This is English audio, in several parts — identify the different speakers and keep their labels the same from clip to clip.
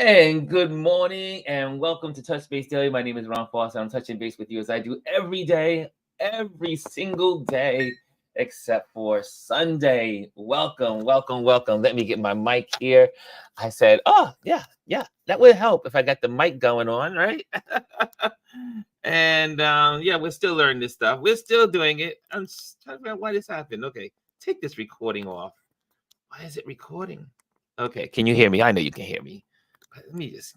Speaker 1: And good morning and welcome to Touch Base Daily. My name is Ron Foster. I'm touching base with you as I do every day, every single day, except for Sunday. Welcome, welcome, welcome. Let me get my mic here. I said, oh, yeah, that would help if I got the mic going on, right? And yeah, we're still learning this stuff. We're still doing it. I'm just trying to figure out why this happened. Okay, take this recording off. Why is it recording? Okay, can you hear me? I know you can hear me. Let me just.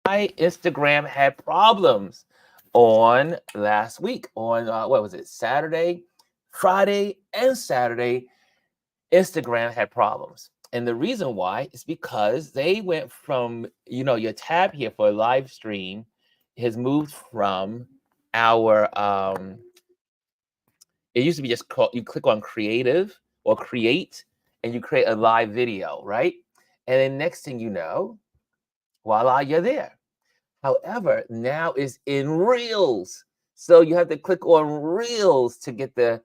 Speaker 1: My Instagram had problems on last week on what was it, Saturday, Friday, and Saturday. Instagram had problems, and the reason why is because they went from your tab here for a live stream has moved from our it used to be just called, you click on creative or create and you create a live video, right? And then next thing you know, voila, you're there. However, now it's in Reels. So you have to click on Reels to get the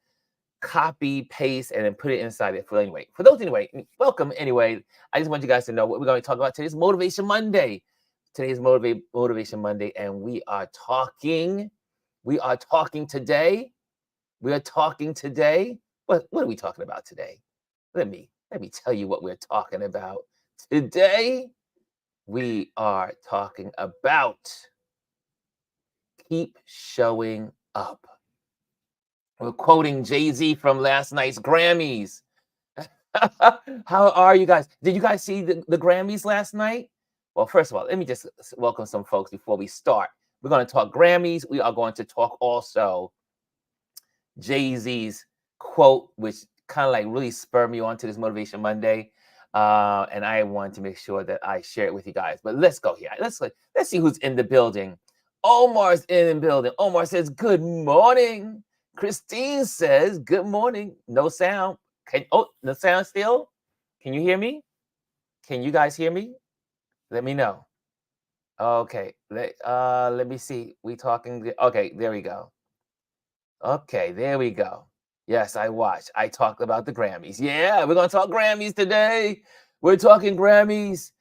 Speaker 1: copy, paste, and then put it inside it. For those anyway, welcome anyway. I just want you guys to know what we're going to talk about today is Motivation Monday. Today is Motivation Monday, and we are talking today. What are we talking about today? Let me tell you what we're talking about today. We are talking about keep showing up. We're quoting Jay-Z from last night's Grammys. How are you guys? Did you guys see the Grammys last night? Well, first of all, let me just welcome some folks before we start. We're going to talk Grammys. We are going to talk also Jay-Z's quote, which kind of like really spurred me on to this Motivation Monday. And I want to make sure that I share it with you guys. But let's go here. Let's see who's in the building. Omar's in the building. Omar says, good morning. Christine says, good morning. No sound. No sound still? Can you hear me? Can you guys hear me? Let me know. Okay. Let me see. We talking. Okay, there we go. Okay, there we go. Yes, I watched. I talked about the Grammys. Yeah, we're going to talk Grammys today. We're talking Grammys.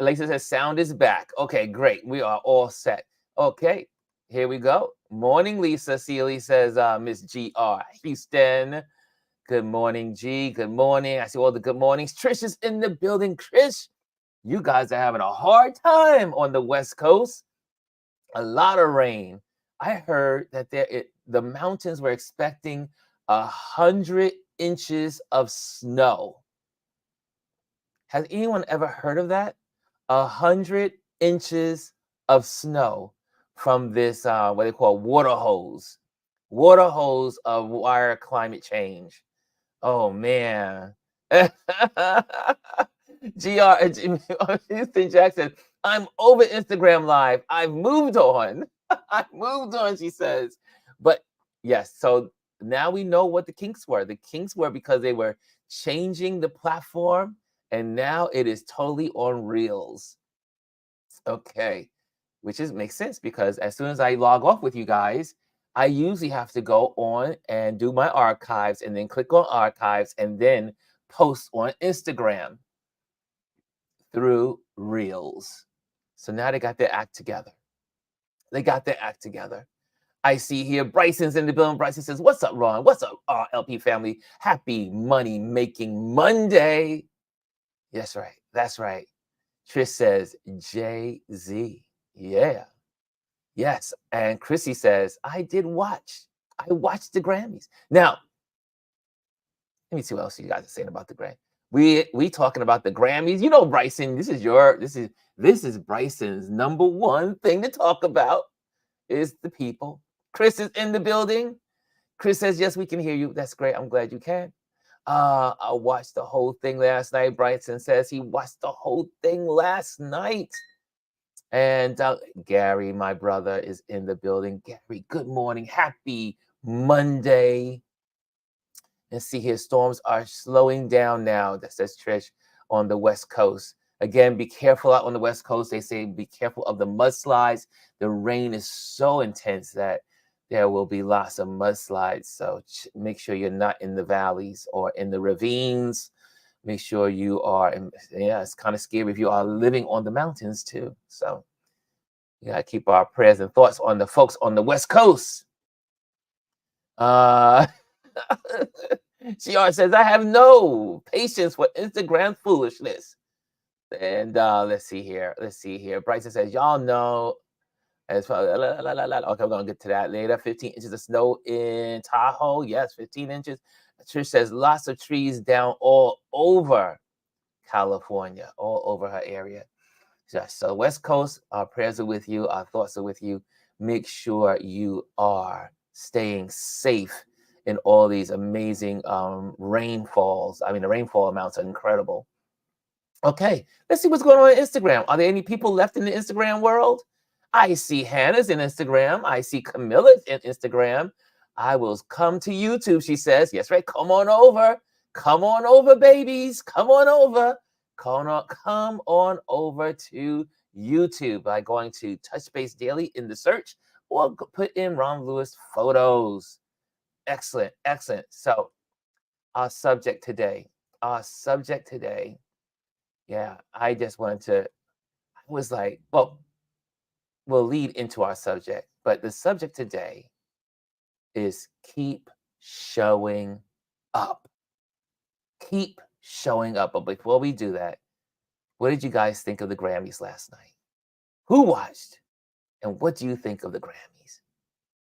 Speaker 1: Lisa says sound is back. Okay, great. We are all set. Okay, here we go. Morning, Lisa. Sealy says, Miss G.R. Houston. Good morning, G. Good morning. I see all the good mornings. Trish is in the building. Trish, you guys are having a hard time on the West Coast. A lot of rain. I heard that the mountains were expecting 100 inches of snow. Has anyone ever heard of that? 100 inches of snow from this what they call water hose of wire climate change. Oh man. Houston Jackson, I'm over Instagram Live. I've moved on. I moved on, she says. But yes, so now we know what the kinks were. The kinks were because they were changing the platform, and now it is totally on Reels. Okay, which makes sense because as soon as I log off with you guys, I usually have to go on and do my archives and then click on archives and then post on Instagram through Reels. So now they got their act together. I see here Bryson's in the building. Bryson says, what's up, Ron? What's up, RLP family? Happy money making Monday. That's right. Trish says, Jay-Z. Yeah. Yes. And Chrissy says, I watched the Grammys. Now, let me see what else you guys are saying about the Grammys. We talking about the Grammys. You know, Bryson, this is Bryson's number one thing to talk about is the people. Chris is in the building. Chris says, yes, we can hear you. That's great. I'm glad you can. I watched the whole thing last night. Bryson says he watched the whole thing last night. And Gary, my brother, is in the building. Gary, good morning. Happy Monday. And see here, storms are slowing down now. That says Trish on the West Coast. Again, be careful out on the West Coast. They say be careful of the mudslides. The rain is so intense that there will be lots of mudslides. So make sure you're not in the valleys or in the ravines. Make sure you are, yeah, it's kind of scary if you are living on the mountains too. So we got to keep our prayers and thoughts on the folks on the West Coast. She always says, I have no patience for Instagram foolishness. And let's see here. Bryson says, y'all know. As far, okay, we're going to get to that later. 15 inches of snow in Tahoe. Yes, 15 inches. Trish says, lots of trees down all over California, all over her area. So West Coast, our prayers are with you. Our thoughts are with you. Make sure you are staying safe in all these amazing rainfalls. I mean, the rainfall amounts are incredible. Okay, let's see what's going on Instagram. Are there any people left in the Instagram world? I see Hannah's in Instagram. I see Camilla's in Instagram. I will come to YouTube, she says. Yes, right. Come on over. Come on over, babies. Come on over. Come on over to YouTube by going to Touch Base Daily in the search or put in Ron Lewis photos. Excellent, excellent. So our subject today, yeah, I just wanted to, I was like, well, we'll lead into our subject, but the subject today is keep showing up. Keep showing up. But before we do that, what did you guys think of the Grammys last night? Who watched? And what do you think of the Grammys?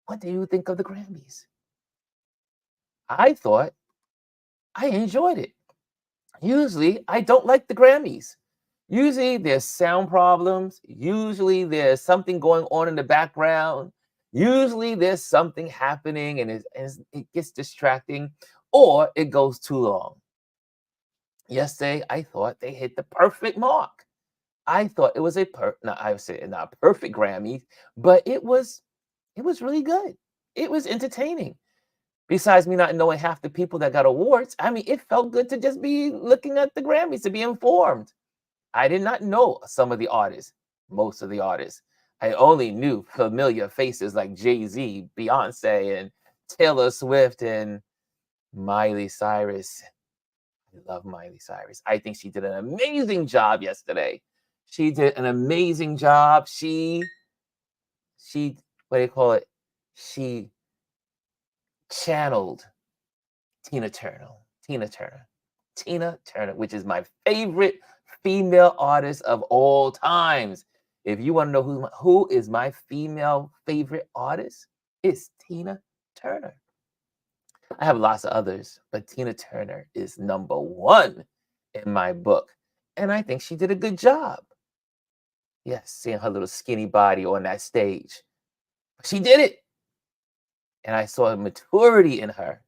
Speaker 1: What do you think of the Grammys? I thought I enjoyed it. Usually, I don't like the Grammys. Usually, there's sound problems. Usually, there's something going on in the background. Usually, there's something happening and it gets distracting or it goes too long. Yesterday, I thought they hit the perfect mark. I thought it was I would say not a perfect Grammy, but it was really good. It was entertaining. Besides me not knowing half the people that got awards, I mean, it felt good to just be looking at the Grammys to be informed. I did not know some of the artists, most of the artists. I only knew familiar faces like Jay-Z, Beyonce, and Taylor Swift, and Miley Cyrus. I love Miley Cyrus. I think she did an amazing job yesterday. She did an amazing job. She, what do you call it? She channeled Tina Turner, which is my favorite female artist of all times. If you want to know who is my female favorite artist, it's Tina Turner. I have lots of others, but Tina Turner is number one in my book. And I think she did a good job. Yes, seeing her little skinny body on that stage. She did it. And I saw maturity in her.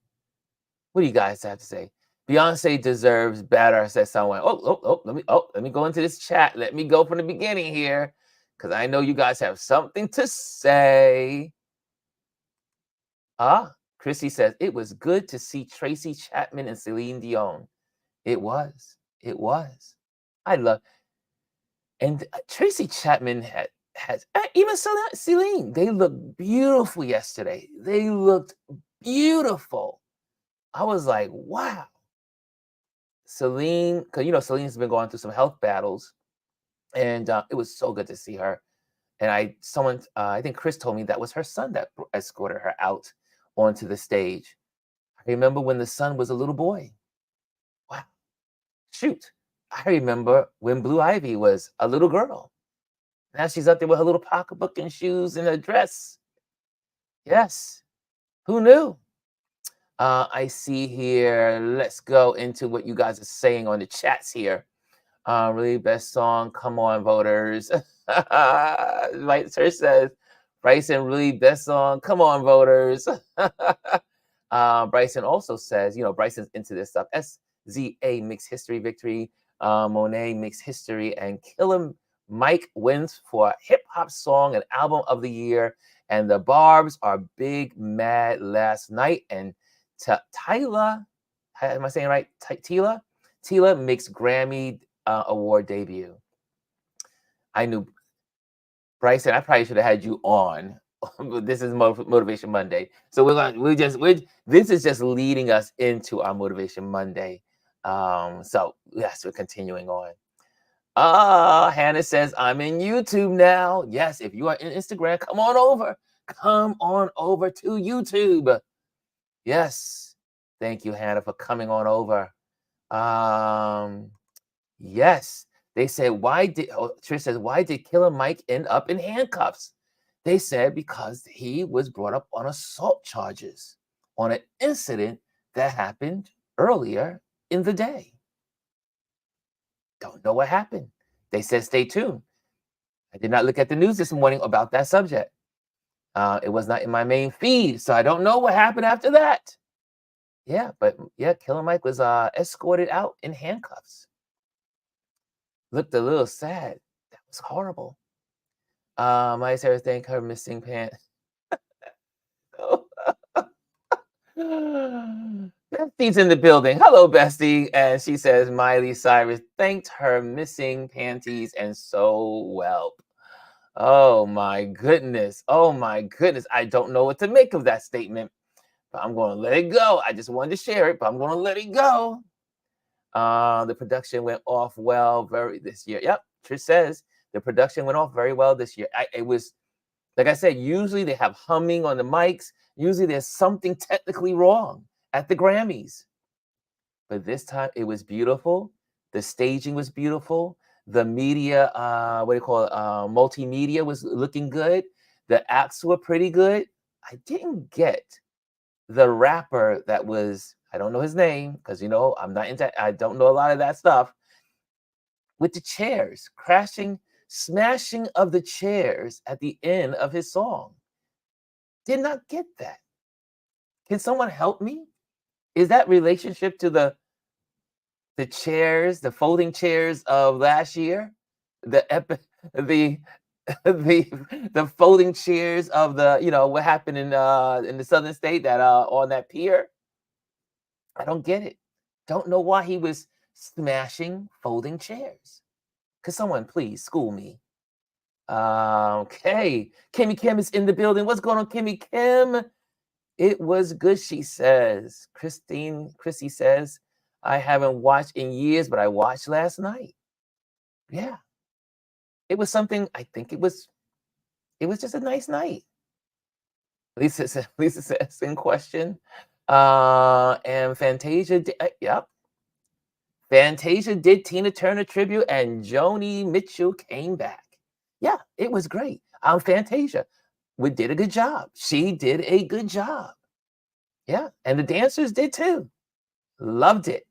Speaker 1: What do you guys have to say? Beyonce deserves better, says someone. Let me go into this chat. Let me go from the beginning here, because I know you guys have something to say. Chrissy says, it was good to see Tracy Chapman and Celine Dion. It was. I love, and Tracy Chapman has even Celine. They looked beautiful yesterday. They looked beautiful. I was like, wow. Celine, because Celine's been going through some health battles, and it was so good to see her. And I think Chris told me that was her son that escorted her out onto the stage. I remember when the son was a little boy. Wow. Shoot. I remember when Blue Ivy was a little girl. Now she's up there with her little pocketbook and shoes and a dress. Yes. Who knew? I see here. Let's go into what you guys are saying on the chats here. Really best song. Come on, voters. Right, Sir says, Bryson, really best song. Come on, voters. Bryson also says, Bryson's into this stuff. SZA makes history victory. Monet makes history, and Killer Mike wins for hip hop song and album of the year. And the Barbs are big mad last night. And Tyla, am I saying right? Tila makes Grammy award debut. I knew, Bryson, I probably should have had you on. This is Motivation Monday. So this is just leading us into our Motivation Monday. So yes, we're continuing on. Hannah says, I'm in YouTube now. Yes, if you are in Instagram, come on over. Come on over to YouTube. Yes. Thank you, Hannah, for coming on over. Yes. They said, Trish says, why did Killer Mike end up in handcuffs? They said because he was brought up on assault charges on an incident that happened earlier in the day. Don't know what happened. They said, stay tuned. I did not look at the news this morning about that subject. It was not in my main feed, so I don't know what happened after that. Yeah, but yeah, Killer Mike was escorted out in handcuffs. Looked a little sad. That was horrible. My Sarah thank her missing pants. Bestie's in the building. Hello, Bestie. And she says Miley Cyrus thanked her missing panties and so well. Oh my goodness. Oh my goodness. I don't know what to make of that statement, but I'm going to let it go. I just wanted to share it, but I'm going to let it go. The production went off well this year. Yep. Trish says the production went off very well this year. It was, like I said, usually they have humming on the mics. Usually there's something technically wrong at the Grammys. But this time it was beautiful. The staging was beautiful. The media, multimedia was looking good. The acts were pretty good. I didn't get the rapper that was, I don't know his name, because I don't know a lot of that stuff. With the chairs, smashing of the chairs at the end of his song. Did not get that. Can someone help me? Is that relationship to the chairs, the folding chairs of last year? The folding chairs of what happened in the Southern State that on that pier? I don't get it. Don't know why he was smashing folding chairs. Could someone please school me? Okay. Kimmy Kim is in the building. What's going on, Kimmy Kim? It was good, she says. Chrissy says, I haven't watched in years, but I watched last night. Yeah. It was something, I think it was just a nice night. Lisa says in question. And Fantasia, yep. Fantasia did Tina Turner tribute and Joni Mitchell came back. Yeah, it was great. Fantasia, we did a good job. She did a good job. Yeah, and the dancers did too. Loved it.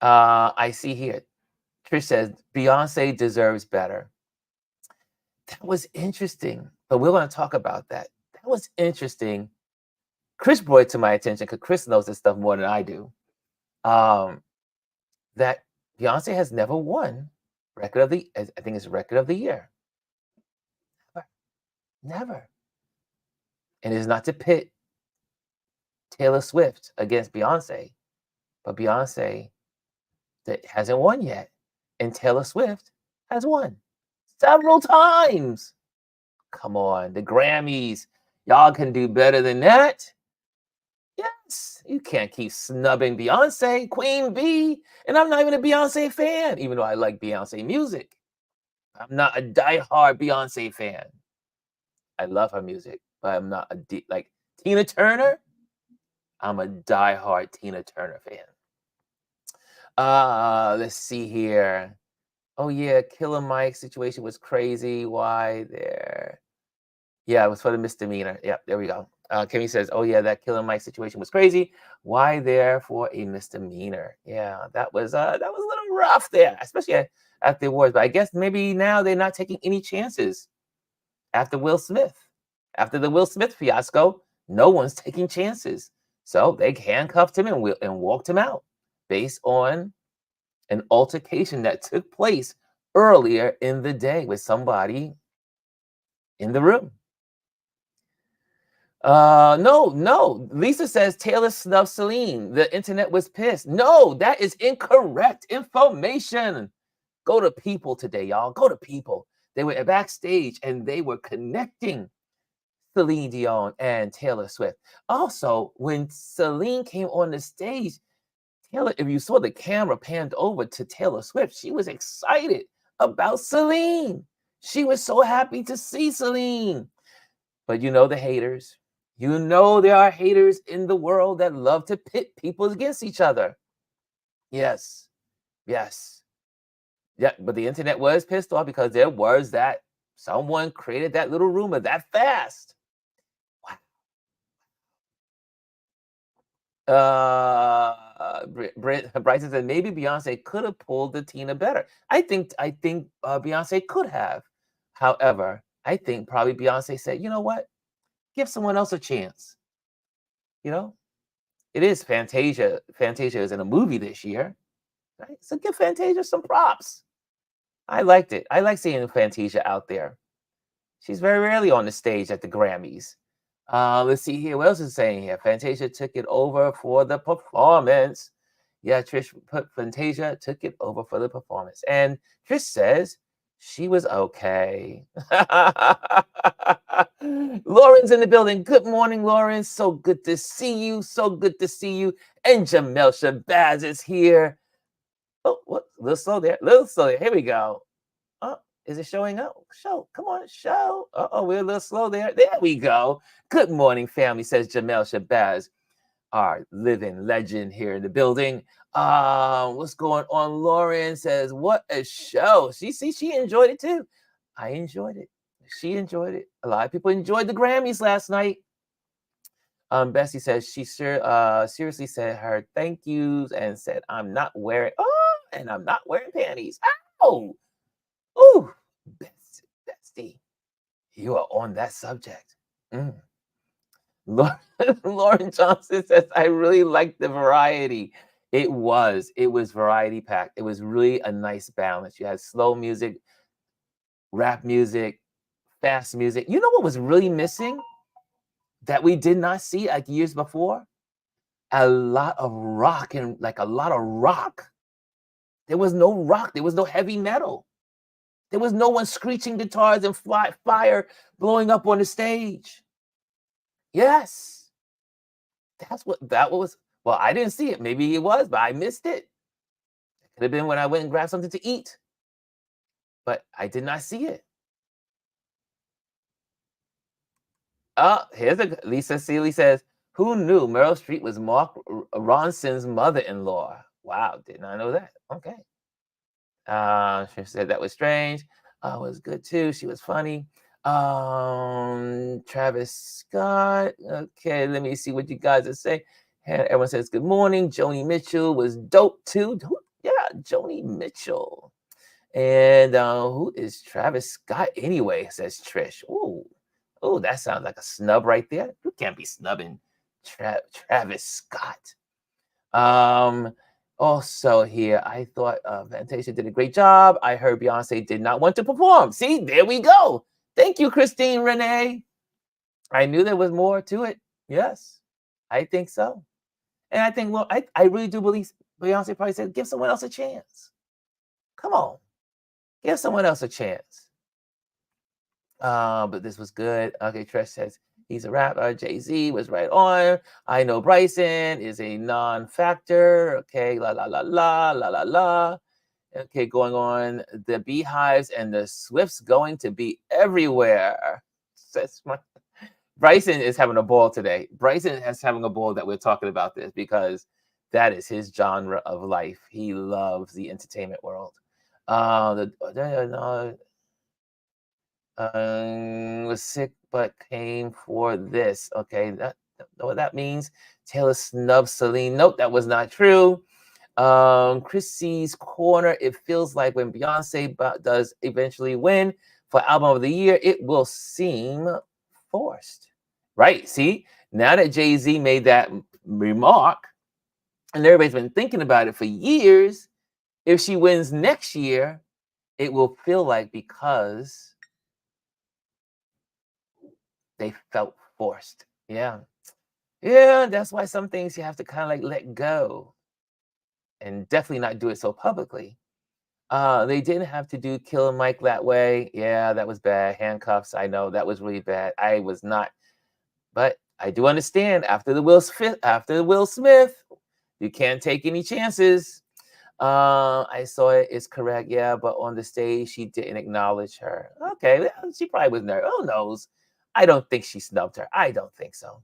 Speaker 1: I see here. Trish says, Beyonce deserves better. That was interesting, but we're going to talk about that. That was interesting. Chris brought it to my attention because Chris knows this stuff more than I do. That Beyonce has never won I think it's record of the year. Never. And it's not to pit Taylor Swift against Beyonce, but Beyonce that hasn't won yet, and Taylor Swift has won several times. Come on, the Grammys, y'all can do better than that. Yes, you can't keep snubbing Beyonce, Queen Bee, and I'm not even a Beyonce fan, even though I like Beyonce music. I'm not a diehard Beyonce fan. I love her music, but I'm not like Tina Turner. I'm a diehard Tina Turner fan. Let's see here. Oh yeah, Killer Mike situation was crazy. Why there? Yeah, it was for the misdemeanor. Yep, there we go. Kimmy says, oh yeah, that Killer Mike situation was crazy. Why there for a misdemeanor? Yeah, that was a little rough there, especially at the awards. But I guess maybe now they're not taking any chances after Will Smith. After the Will Smith fiasco, no one's taking chances. So they handcuffed him and, walked him out based on an altercation that took place earlier in the day with somebody in the room. No, no. Lisa says Taylor snubbed Celine. The internet was pissed. No, that is incorrect information. Go to People today, y'all. Go to People. They were backstage and they were connecting Celine Dion and Taylor Swift. Also, when Celine came on the stage, Taylor, if you saw the camera panned over to Taylor Swift, she was excited about Celine. She was so happy to see Celine. But you know the haters. You know there are haters in the world that love to pit people against each other. Yes. Yes. Yeah, but the internet was pissed off because there was that someone created that little rumor that fast. Bryson said maybe Beyonce could have pulled the Tina better. I think Beyonce could have. However, I think probably Beyonce said, you know what? Give someone else a chance. You know, it is Fantasia. Fantasia is in a movie this year, right? So give Fantasia some props. I liked it. I like seeing Fantasia out there. She's very rarely on the stage at the Grammys. Let's see here. What else is saying here? Fantasia took it over for the performance. Yeah, Trish put Fantasia took it over for the performance. And Trish says she was okay. Lauren's in the building. Good morning, Lauren. So good to see you. So good to see you. And Jamel Shabazz is here. Oh, what? A little slow there. A little slow there. Here we go. Oh, is it showing up? Show. Come on, show. Oh, we're a little slow there. There we go. Good morning, family, says Jamel Shabazz, our living legend here in the building. What's going on? Lauren says, what a show. She enjoyed it too. I enjoyed it. She enjoyed it. A lot of people enjoyed the Grammys last night. Bessie says she seriously said her thank yous and said, I'm not wearing panties. Oh, ooh, Bessie, you are on that subject. Lauren Johnson says, I really liked the variety. It was variety packed. It was really a nice balance. You had slow music, rap music, fast music. You know what was really missing that we did not see like years before? A lot of rock and like a lot of rock. There was no rock. There was no heavy metal. There was no one screeching guitars and fire blowing up on the stage. Yes. That was. Well, I didn't see it. Maybe it was, but I missed it. It could have been when I went and grabbed something to eat. But I did not see it. Here's Lisa Seeley says, who knew Meryl Streep was Mark Ronson's mother-in-law? Wow, did not know that. Okay. She said that was strange. It was good too. She was funny. Travis Scott. Okay, let me see what you guys are saying. Everyone says good morning. Joni Mitchell was dope too. Yeah, Joni Mitchell. And who is Travis Scott anyway? Says Trish. Oh, that sounds like a snub right there. You can't be snubbing Travis Scott. Also here, I thought Fantasia did a great job. I heard Beyonce did not want to perform. See, there we go. Thank you, Christine Renee. I knew there was more to it. Yes, I think so. And I think, well, I really do believe Beyonce probably said, give someone else a chance. Come on. Give someone else a chance. But this was good. Okay, Trish says, he's a rapper. Jay-Z was right on. I know Bryson is a non-factor. Okay, la, la, la, la, la, la, la. Okay, going on. The Beehives and the Swifts going to be everywhere. Bryson is having a ball today. Bryson is having a ball that we're talking about this because that is his genre of life. He loves the entertainment world. Was sick but came for this. Okay, that know what that means. Taylor snubbed Celine. Nope, that was not true. Chrissy's Corner. It feels like when Beyonce does eventually win for Album of the Year, it will seem forced. Right? See, now that Jay-Z made that remark, and everybody's been thinking about it for years. If she wins next year, it will feel like because they felt forced. Yeah. Yeah, that's why some things you have to kind of like let go and definitely not do it so publicly. They didn't have to do Killer Mike that way. Yeah, that was bad. Handcuffs, I know that was really bad. I was not, but I do understand after the Will Smith, you can't take any chances. I saw it. It's correct. Yeah, but on the stage, she didn't acknowledge her. Okay, well, she probably was nervous. Who knows? I don't think she snubbed her. I don't think so.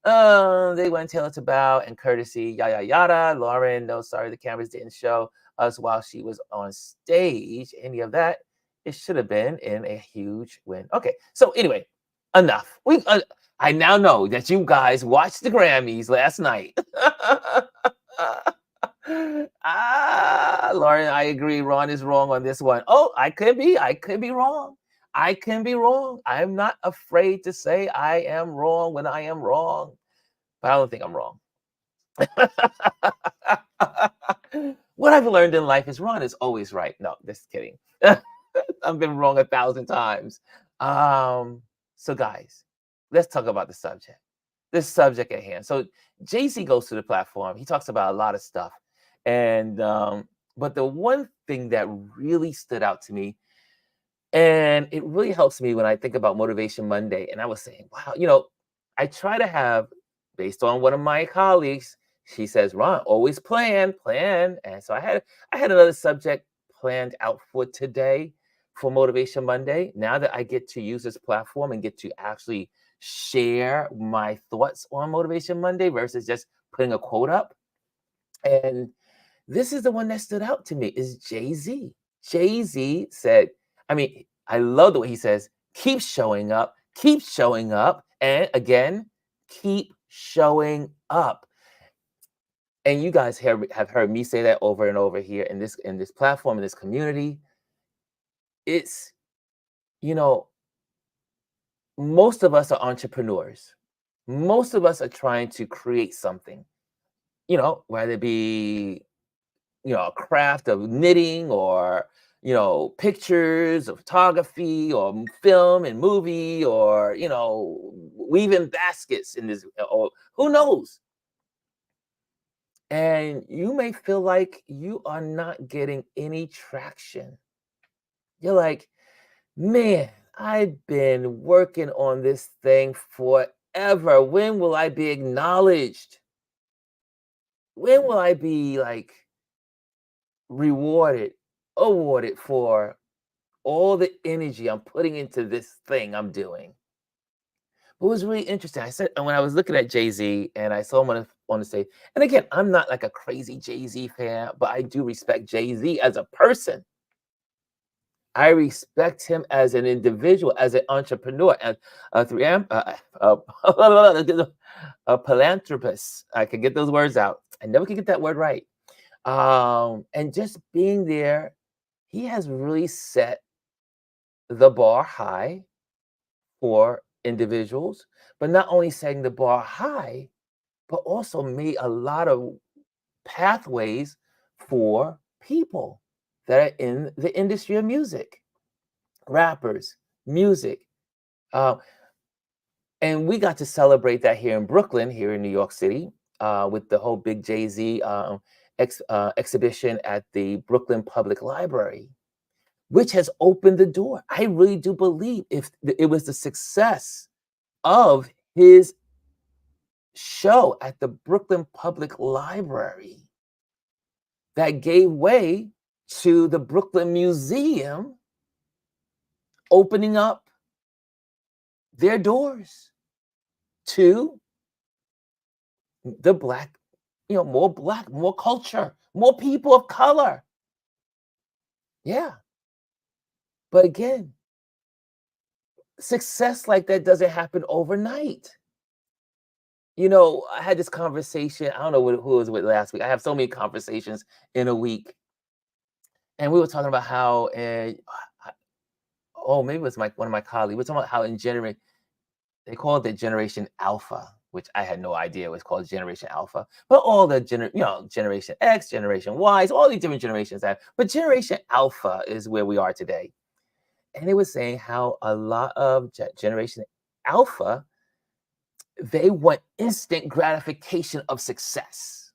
Speaker 1: They went tail to bow and courtesy, yada yada. Lauren, no, sorry, the cameras didn't show us while she was on stage. Any of that? It should have been in a huge win. Okay, so anyway, enough. I now know that you guys watched the Grammys last night. Lauren, I agree. Ron is wrong on this one. Oh, I could be. I could be wrong. I can be wrong. I'm not afraid to say I am wrong when I am wrong, but I don't think I'm wrong. What I've learned in life is Ron is always right. No, just kidding. I've been wrong 1,000 times. So guys, let's talk about the subject. This subject at hand. So JC goes to the platform. He talks about a lot of stuff, and but the one thing that really stood out to me, and it really helps me when I think about Motivation Monday. And I was saying, wow, I try to have, based on one of my colleagues, she says, Ron, always plan. And so I had another subject planned out for today for Motivation Monday. Now that I get to use this platform and get to actually share my thoughts on Motivation Monday versus just putting a quote up. And this is the one that stood out to me is Jay-Z. Jay-Z said, I mean, I love the way he says, keep showing up, and again, keep showing up. And you guys have heard me say that over and over here in this platform, in this community. It's, you know, most of us are entrepreneurs. Most of us are trying to create something, whether it be a craft of knitting or pictures of photography or film and movie or weaving baskets in this or who knows. And you may feel like you are not getting any traction. You're like, man, I've been working on this thing forever. When will I be acknowledged? When will I be like rewarded, awarded for all the energy I'm putting into this thing I'm doing? It was really interesting. I said, and when I was looking at Jay-Z and I saw him on the stage, and again, I'm not like a crazy Jay-Z fan, but I do respect Jay-Z as a person. I respect him as an individual, as an entrepreneur, and a philanthropist. I can get those words out. I never can get that word right. And just being there, he has really set the bar high for individuals, but not only setting the bar high, but also made a lot of pathways for people that are in the industry of music, rappers, music. Uh, and we got to celebrate that here in Brooklyn, here in New York City, with the whole big Jay-Z exhibition at the Brooklyn Public Library, which has opened the door. I really do believe if it was the success of his show at the Brooklyn Public Library that gave way to the Brooklyn Museum opening up their doors to the black, more culture, more people of color. Yeah. But again, success like that doesn't happen overnight. I had this conversation. I don't know who it was with last week. I have so many conversations in a week. And we were talking about how, maybe it was one of my colleagues. We were talking about how they call it the Generation Alpha. which I had no idea was called Generation Alpha, but all the Generation X, Generation Y, all these different generations have. But Generation Alpha is where we are today. And it was saying how a lot of Generation Alpha, they want instant gratification of success.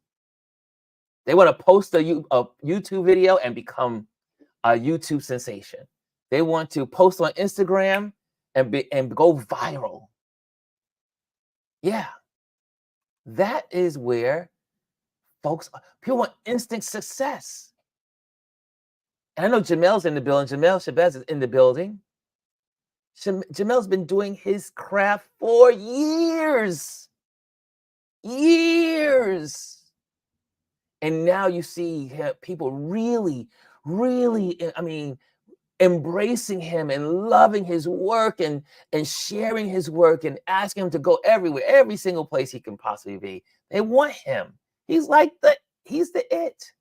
Speaker 1: They want to post a YouTube video and become a YouTube sensation. They want to post on Instagram and go viral. Yeah, that is where people want instant success. And I know Jamel's in the building. Jamel Shabazz is in the building. Jamel's been doing his craft for years. Years. And now you see people really, really, I mean, embracing him and loving his work and sharing his work and asking him to go everywhere, every single place he can possibly be. They want him. He's the it.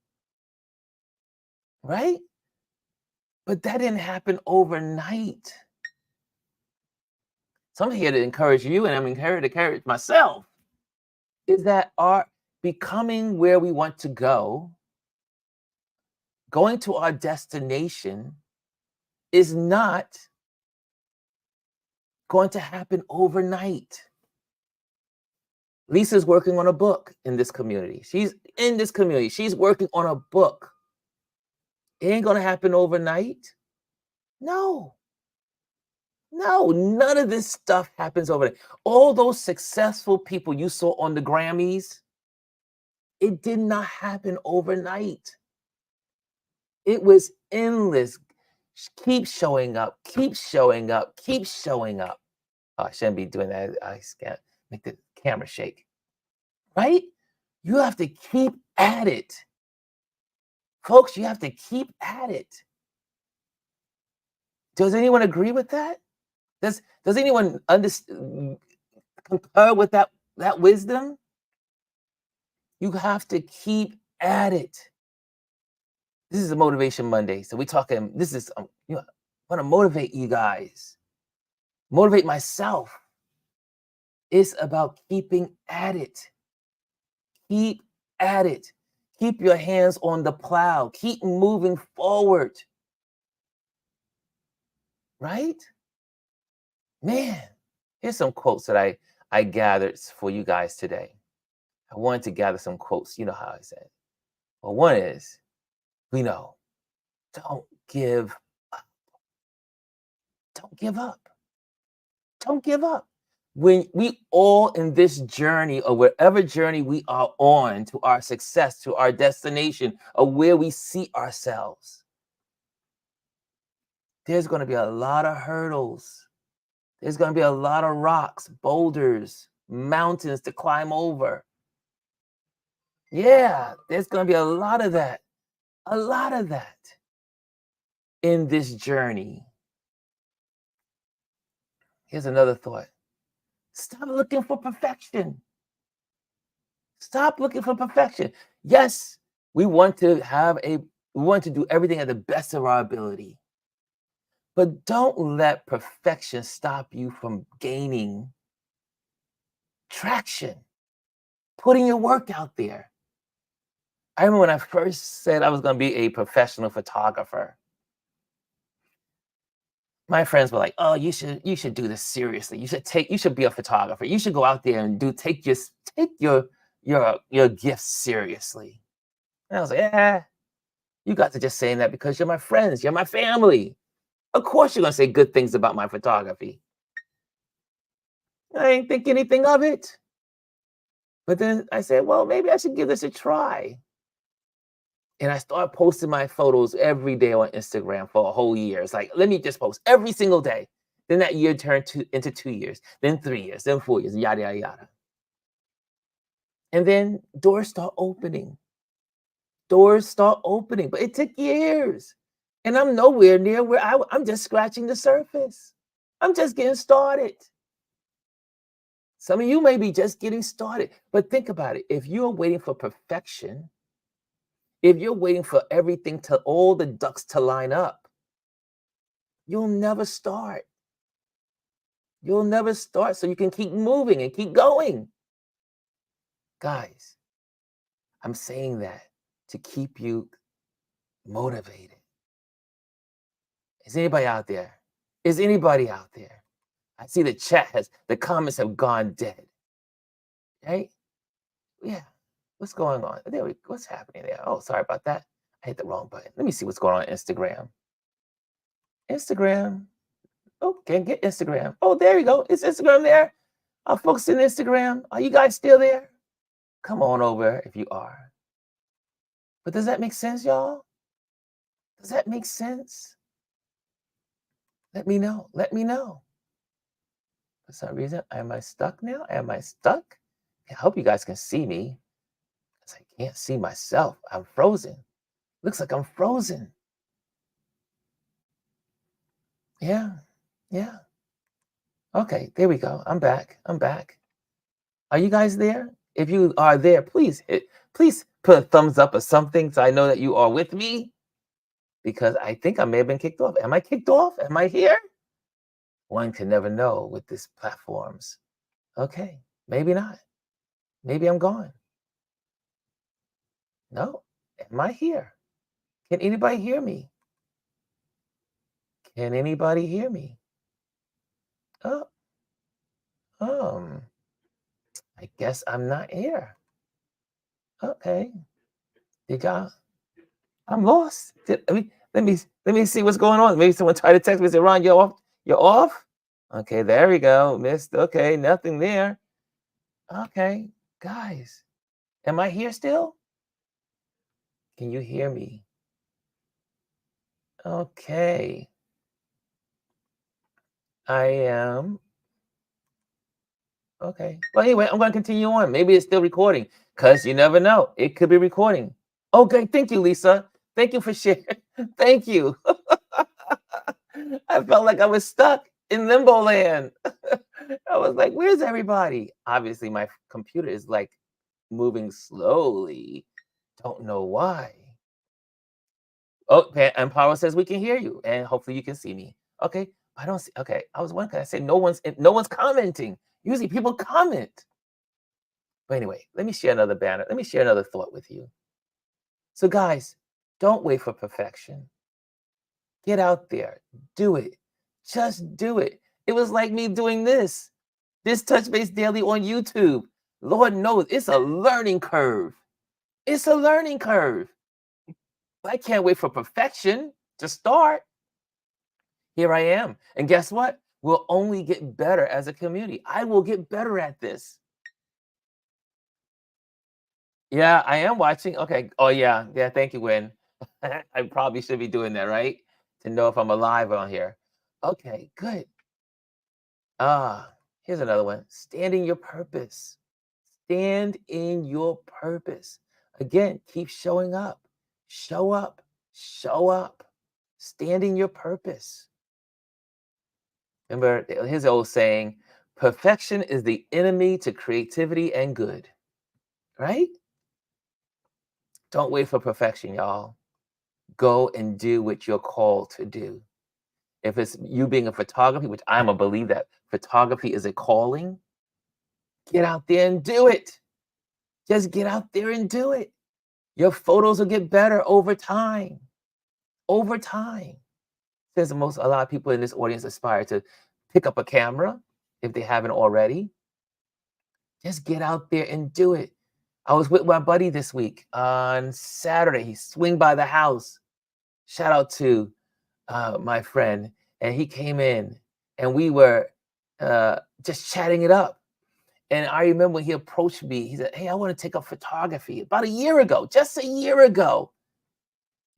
Speaker 1: Right? But that didn't happen overnight. So I'm here to encourage you, and I'm here to encourage myself, is that our becoming where we want to go, going to our destination, is not going to happen overnight. Lisa's working on a book in this community. She's in this community. She's working on a book. It ain't going to happen overnight. No, none of this stuff happens overnight. All those successful people you saw on the Grammys, it did not happen overnight. It was endless. Keep showing up, keep showing up, keep showing up. Oh, I shouldn't be doing that. I can't make the camera shake. Right? You have to keep at it. Folks, you have to keep at it. Does anyone agree with that? Does anyone concur with that wisdom? You have to keep at it. This is a Motivation Monday. So we're talking, this is, I want to motivate you guys, motivate myself. It's about keeping at it. Keep at it. Keep your hands on the plow. Keep moving forward. Right? Man, here's some quotes that I gathered for you guys today. I wanted to gather some quotes. You know how I said. Well, one is, we know, don't give up. Don't give up. Don't give up. When we all in this journey, or whatever journey we are on to our success, to our destination, or where we see ourselves, there's going to be a lot of hurdles. There's going to be a lot of rocks, boulders, mountains to climb over. Yeah, there's going to be a lot of that in this journey. Here's another thought. Stop looking for perfection. Stop looking for perfection. Yes, we want to do everything at the best of our ability. But don't let perfection stop you from gaining traction, putting your work out there. I remember when I first said I was going to be a professional photographer, my friends were like, "Oh, you should do this seriously. You should be a photographer. You should go out there and take your gifts seriously." And I was like, "Yeah, you guys are just saying that because you're my friends, you're my family. Of course you're gonna say good things about my photography." I didn't think anything of it. But then I said, well, maybe I should give this a try. And I started posting my photos every day on Instagram for a whole year. It's like, let me just post every single day. Then that year turned into 2 years, then 3 years, then 4 years, yada, yada, yada. And then doors start opening. But it took years. And I'm nowhere near where I'm just scratching the surface. I'm just getting started. Some of you may be just getting started, but think about it. If you're waiting for perfection, if you're waiting for everything all the ducks to line up, you'll never start. You'll never start, so you can keep moving and keep going. Guys, I'm saying that to keep you motivated. Is anybody out there? Is anybody out there? I see the comments have gone dead. Right? Yeah. What's going on? What's happening there? Oh, sorry about that. I hit the wrong button. Let me see what's going on Instagram. Instagram. Oh, can't get Instagram. Oh, there you go. Is Instagram there? Folks in Instagram, are you guys still there? Come on over if you are. But does that make sense, y'all? Does that make sense? Let me know. Let me know. For some reason, am I stuck now? Am I stuck? I hope you guys can see me because I can't see myself. I'm frozen. Looks like I'm frozen. Yeah. Yeah. Okay, there we go. I'm back. I'm back. Are you guys there? If you are there, please put a thumbs up or something so I know that you are with me because I think I may have been kicked off. Am I kicked off? Am I here? One can never know with these platforms. Okay, maybe not. Maybe I'm gone. No, am I here? Can anybody hear me? Can anybody hear me? Oh, I guess I'm not here. Okay. Did y'all? I'm lost. Let me see what's going on. Maybe someone tried to text me and say, Ron, you're off. You're off? Okay, there we go. Missed. Okay, nothing there. Okay, guys. Am I here still? Can you hear me? Okay. I am. Okay. Well, anyway, I'm going to continue on. Maybe it's still recording because you never know. It could be recording. Okay. Thank you, Lisa. Thank you for sharing. Thank you. I felt like I was stuck in limbo land. I was like, where's everybody? Obviously, my computer is like moving slowly. Don't know why. Oh, and Power says we can hear you, and hopefully you can see me. Okay, I don't see. Okay, I was wondering. I said no one's commenting. Usually people comment. But anyway, let me share another banner. Let me share another thought with you. So guys, don't wait for perfection. Get out there, do it. Just do it. It was like me doing this touch base daily on YouTube. Lord knows it's a learning curve. It's a learning curve. I can't wait for perfection to start. Here I am. And guess what? We'll only get better as a community. I will get better at this. Yeah, I am watching. Okay. Oh, yeah. Yeah. Thank you, Gwen. I probably should be doing that, right? To know if I'm alive on here. Okay, good. Here's another one. Stand in your purpose. Stand in your purpose. Again, keep showing up. Show up. Show up. Stand in your purpose. Remember, his old saying, perfection is the enemy to creativity and good. Right? Don't wait for perfection, y'all. Go and do what you're called to do. If it's you being a photographer, which I'm a believe that photography is a calling, get out there and do it. Just get out there and do it. Your photos will get better over time. Over time. Since a lot of people in this audience aspire to pick up a camera if they haven't already. Just get out there and do it. I was with my buddy this week on Saturday. He swing by the house. Shout out to my friend. And he came in and we were just chatting it up. And I remember when he approached me, he said, hey, I want to take up photography about a year ago, just a year ago.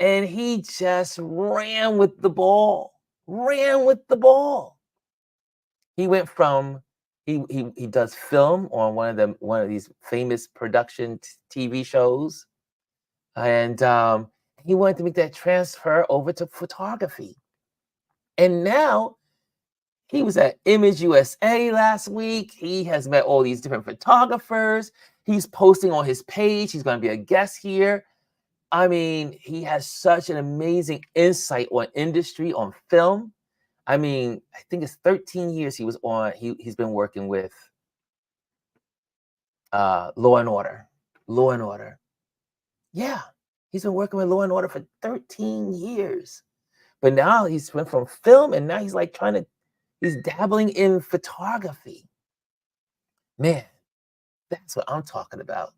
Speaker 1: And he just ran with the ball, ran with the ball. He went from, he does film on one of these famous production TV shows. And he wanted to make that transfer over to photography. And now he was at Image USA last week. He has met all these different photographers. He's posting on his page. He's going to be a guest here. I mean, he has such an amazing insight on industry, on film. I mean, I think it's 13 years he's been working with Law and Order. Law and Order. Yeah, he's been working with Law and Order for 13 years. But now he's went from film and now he's like he's dabbling in photography. Man, that's what I'm talking about.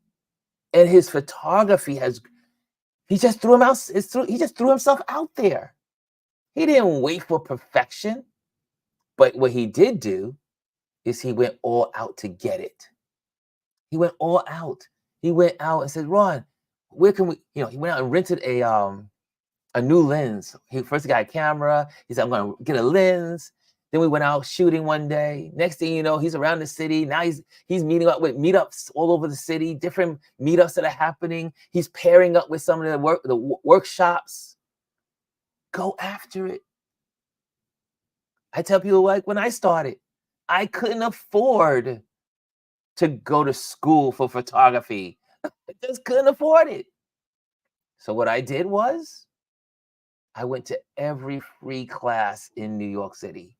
Speaker 1: And his photography he just threw he just threw himself out there. He didn't wait for perfection, but what he did do is he went all out to get it. He went all out. He went out and said, Ron, where can we, he went out and rented a new lens. He first got a camera. He said, I'm going to get a lens. Then we went out shooting one day. Next thing you know, he's around the city. Now he's meeting up with meetups all over the city, different meetups that are happening. He's pairing up with some of the workshops. Go after it. I tell people, like, when I started, I couldn't afford to go to school for photography. I just couldn't afford it. So what I did was I went to every free class in New York City.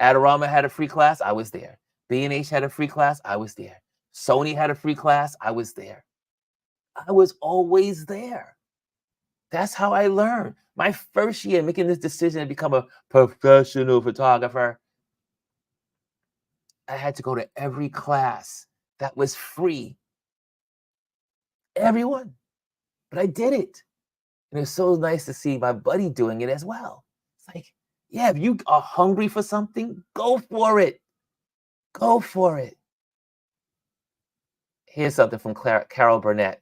Speaker 1: Adorama had a free class, I was there. B&H had a free class, I was there. Sony had a free class, I was there. I was always there. That's how I learned. My first year making this decision to become a professional photographer, I had to go to every class that was free. Everyone. But I did it. And it's so nice to see my buddy doing it as well. It's like, yeah, if you are hungry for something, go for it. Go for it. Here's something from Carol Burnett.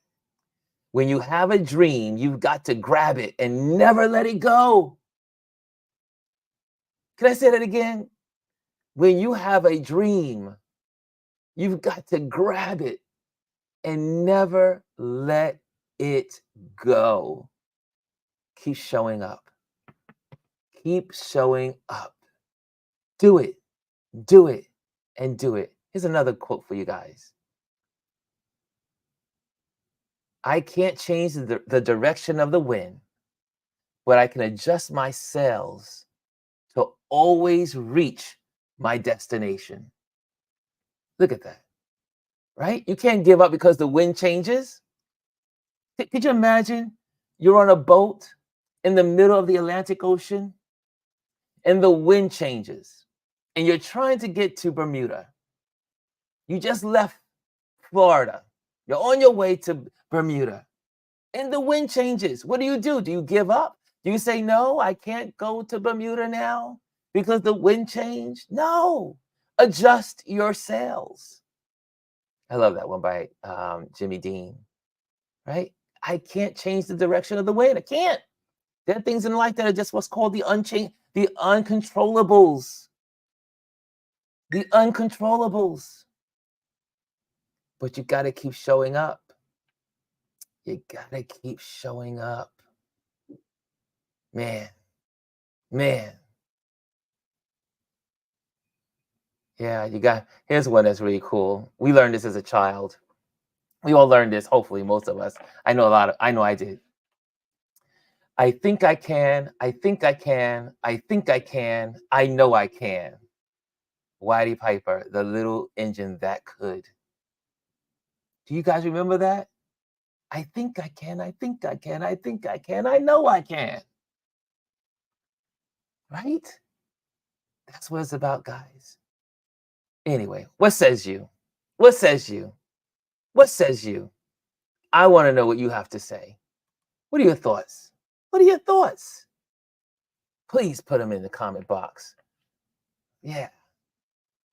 Speaker 1: When you have a dream, you've got to grab it and never let it go. Can I say that again? When you have a dream, you've got to grab it and never let it go. Keep showing up. Keep showing up. Do it, and do it. Here's another quote for you guys. I can't change the direction of the wind, but I can adjust my sails to always reach my destination. Look at that, right? You can't give up because the wind changes. Could you imagine you're on a boat in the middle of the Atlantic Ocean and the wind changes and you're trying to get to Bermuda. You just left Florida. You're on your way to Bermuda and the wind changes. What do? Do you give up? Do you say, no, I can't go to Bermuda now because the wind changed? No, adjust your sails. I love that one by Jimmy Dean, right? I can't change the direction of the wind. I can't. There are things in life that are just what's called the uncontrollables. The uncontrollables. But you got to keep showing up. You got to keep showing up. Man. Yeah, here's one that's really cool. We learned this as a child. We all learned this, hopefully, most of us. I know I did. I think I can, I think I can, I think I can, I know I can. Whitey Piper, the little engine that could. Do you guys remember that? I think I can, I think I can, I think I can, I know I can. Right? That's what it's about, guys. Anyway, what says you? What says you? What says you? I want to know what you have to say. What are your thoughts? What are your thoughts? Please put them in the comment box. Yeah.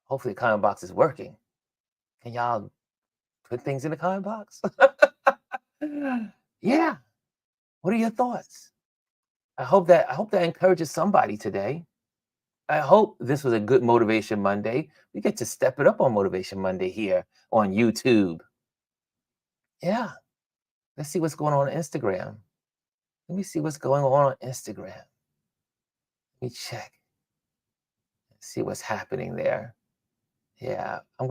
Speaker 1: Hopefully the comment box is working. Can y'all put things in the comment box? Yeah. What are your thoughts? I hope that encourages somebody today. I hope this was a good Motivation Monday. We get to step it up on Motivation Monday here on YouTube. Yeah. Let's see what's going on Instagram. Let me see what's going on Instagram. Let me check. See what's happening there. Yeah, I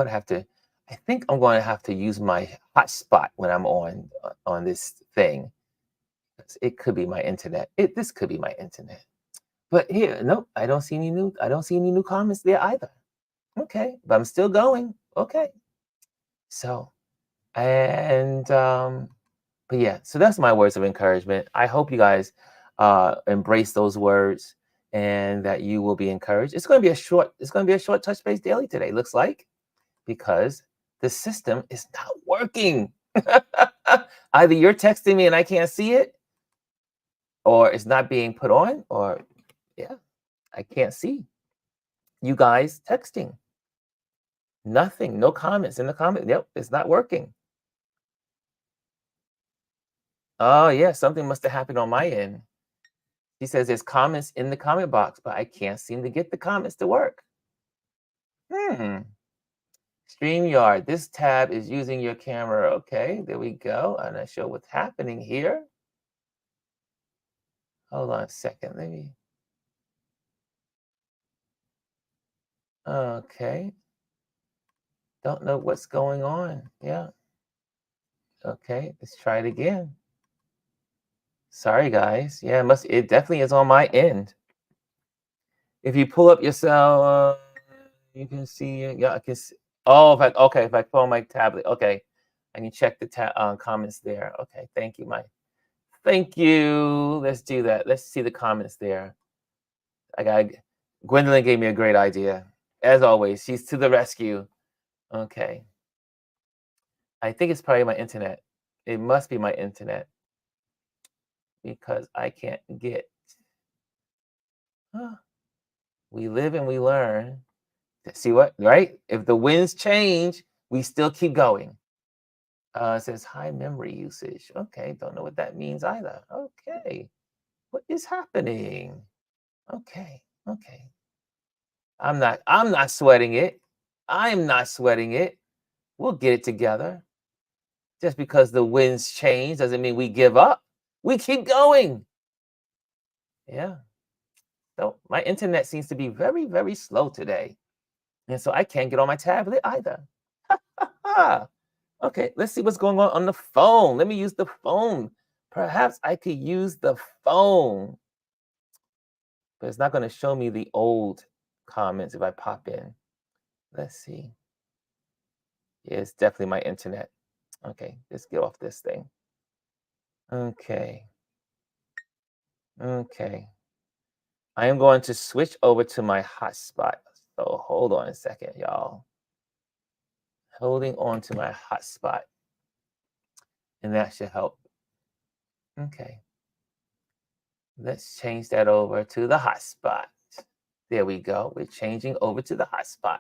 Speaker 1: think I'm going to have to use my hotspot when I'm on this thing. It could be my internet. This could be my internet. But here, nope, I don't see any new comments there either. Okay, but I'm still going. Okay. So And but yeah, so that's my words of encouragement. I hope you guys embrace those words and that you will be encouraged. It's going to be a short touch base daily today, looks like, because the system is not working. Either you're texting me and I can't see it, or it's not being put on, or yeah, I can't see you guys texting. Nothing, no comments in the comment. Yep, it's not working. Oh yeah, something must have happened on my end. He says there's comments in the comment box, but I can't seem to get the comments to work. Hmm. StreamYard, this tab is using your camera. Okay, there we go. I'm not sure what's happening here. Hold on a second. Let me. Okay. Don't know what's going on. Yeah. Okay. Let's try it again. Sorry, guys. Yeah, it definitely is on my end. If you pull up yourself, you can see it. Yeah, I can see. Oh, if I pull on my tablet, okay, I can check the comments there. Okay, thank you, Mike. Thank you. Let's do that. Let's see the comments there. I got Gwendolyn gave me a great idea. As always, she's to the rescue. Okay. I think it's probably my internet. It must be my internet because I can't get. Huh. We live and we learn. See what? Right? If the winds change, we still keep going. It says high memory usage. Okay, don't know what that means either. Okay, what is happening? Okay, okay. I'm not sweating it. I'm not sweating it. We'll get it together. Just because the winds change doesn't mean we give up. We keep going. Yeah. So my internet seems to be very, very slow today. And so I can't get on my tablet either. Okay, let's see what's going on the phone. Let me use the phone. Perhaps I could use the phone, but it's not going to show me the old comments if I pop in. Let's see. Yeah, it's definitely my internet. Okay, let's get off this thing. Okay. Okay. I am going to switch over to my hotspot. So hold on a second, y'all. Holding on to my hotspot. And that should help. Okay. Let's change that over to the hotspot. There we go. We're changing over to the hotspot.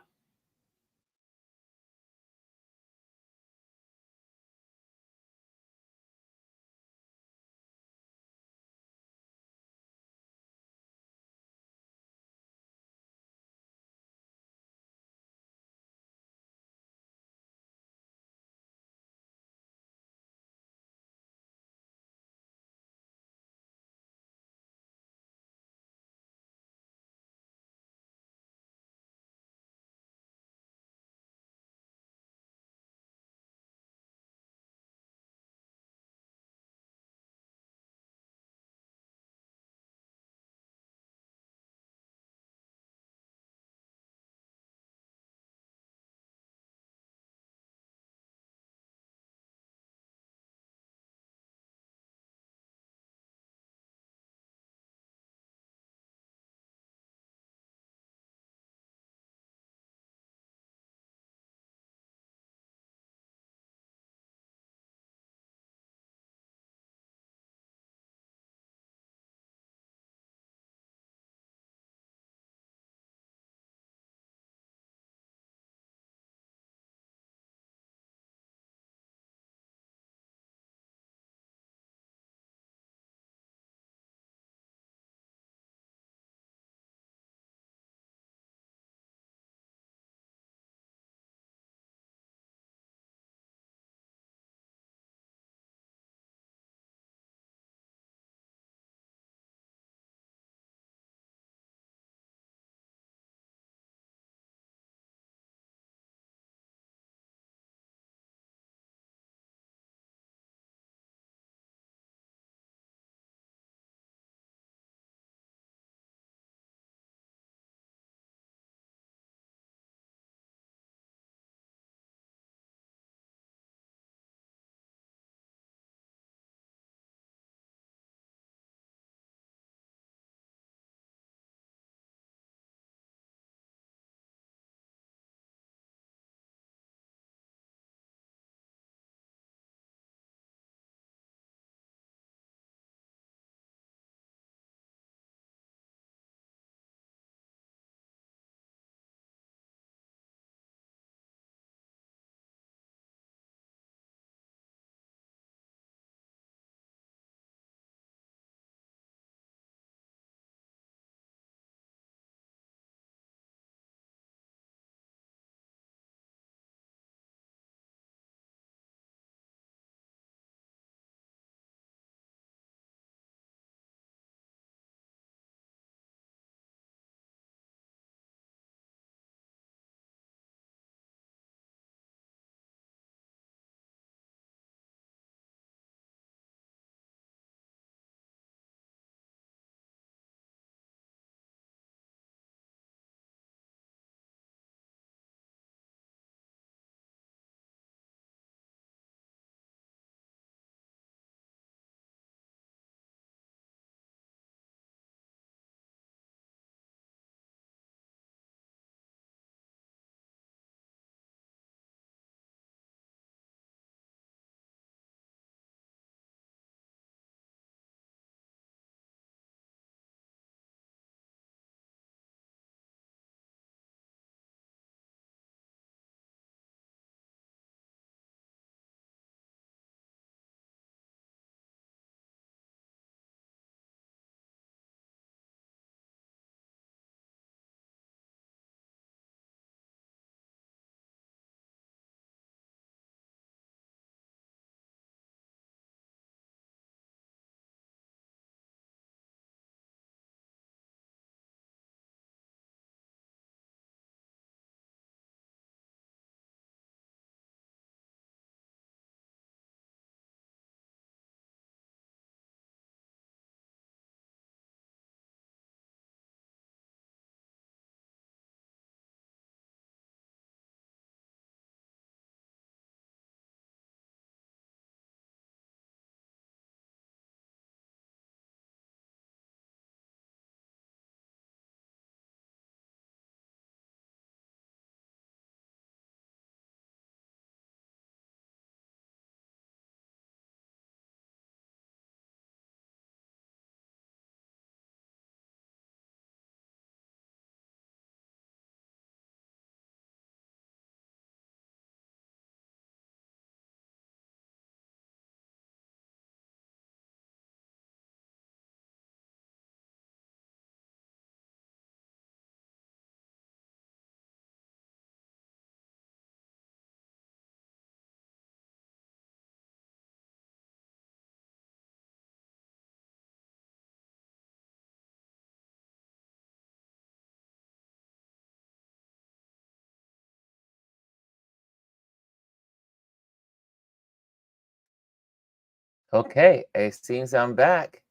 Speaker 1: Okay, it seems I'm back.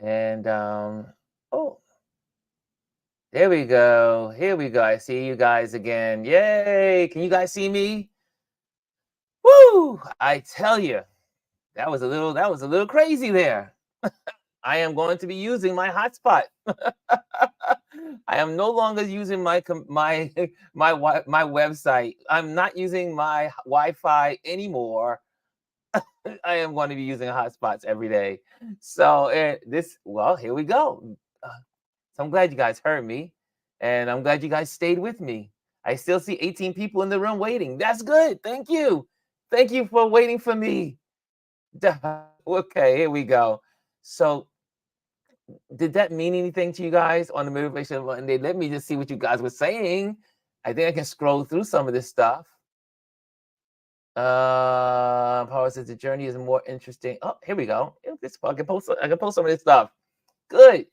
Speaker 1: And oh, there we go. Here we go. I see you guys again. Yay! Can you guys see me? Woo! I tell you, that was a little crazy there. I am going to be using my hotspot. I am no longer using my website. I'm not using my Wi-Fi anymore. I am going to be using hotspots every day. So well, here we go. Uh, so I'm glad you guys heard me, and I'm glad you guys stayed with me. I still see 18 people in the room waiting. That's good. Thank you. Thank you for waiting for me. Okay, here we go. So, did that mean anything to you guys on the Motivation Monday? Let me just see what you guys were saying. I think I can scroll through some of this stuff. Power says the journey is more interesting. Oh, here we go. I can post some of this stuff. Good.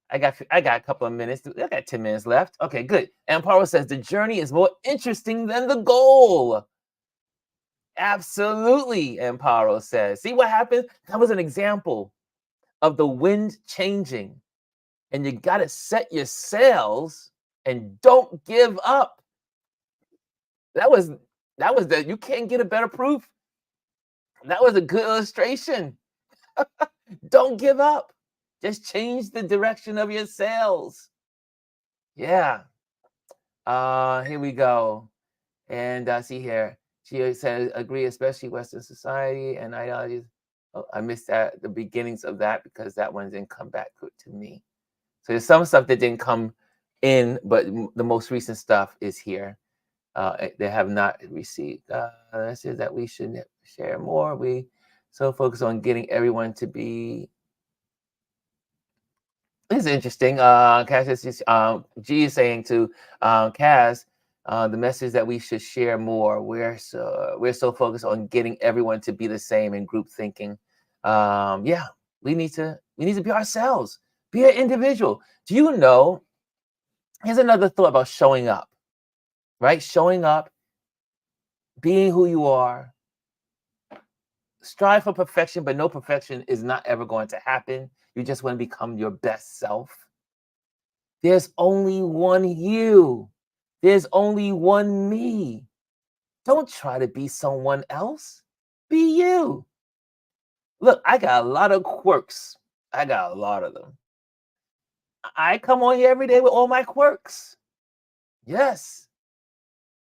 Speaker 1: I got a couple of minutes. I got 10 minutes left. Okay, good. And Power says the journey is more interesting than the goal. Absolutely, Amparo says. See what happened? That was an example of the wind changing. And you got to set your sails and don't give up. That was that you can't get a better proof. That was a good illustration. Don't give up. Just change the direction of your sails. Yeah. Here we go. And see here. She says, agree, especially Western society and ideologies. Oh, I missed that the beginnings of that because that one didn't come back good to me. So there's some stuff that didn't come in, but the most recent stuff is here. They have not received. That says that we should share more. We so focus on getting everyone to be. This is interesting. Cass is G is saying to Cass, the message that we should share more. We're so focused on getting everyone to be the same in group thinking. Yeah, we need to be ourselves, be an individual. Do you know? Here's another thought about showing up. Right, showing up, being who you are. Strive for perfection, but no perfection is not ever going to happen. You just want to become your best self. There's only one you. There's only one me. Don't try to be someone else. Be you. Look, I got a lot of quirks. I got a lot of them. I come on here every day with all my quirks. Yes.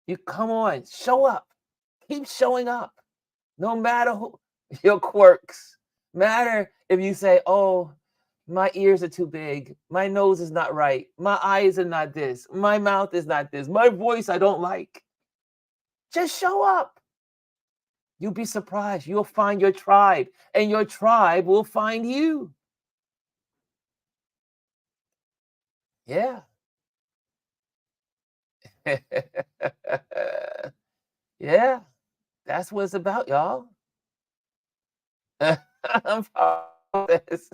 Speaker 1: You come on, show up. Keep showing up. No matter who your quirks. Matter if you say, oh, my ears are too big, my nose is not right, my eyes are not this, my mouth is not this, my voice I don't like. Just show up. You'll be surprised. You'll find your tribe, and your tribe will find you. Yeah. Yeah. That's what it's about, y'all. I'm proud of this.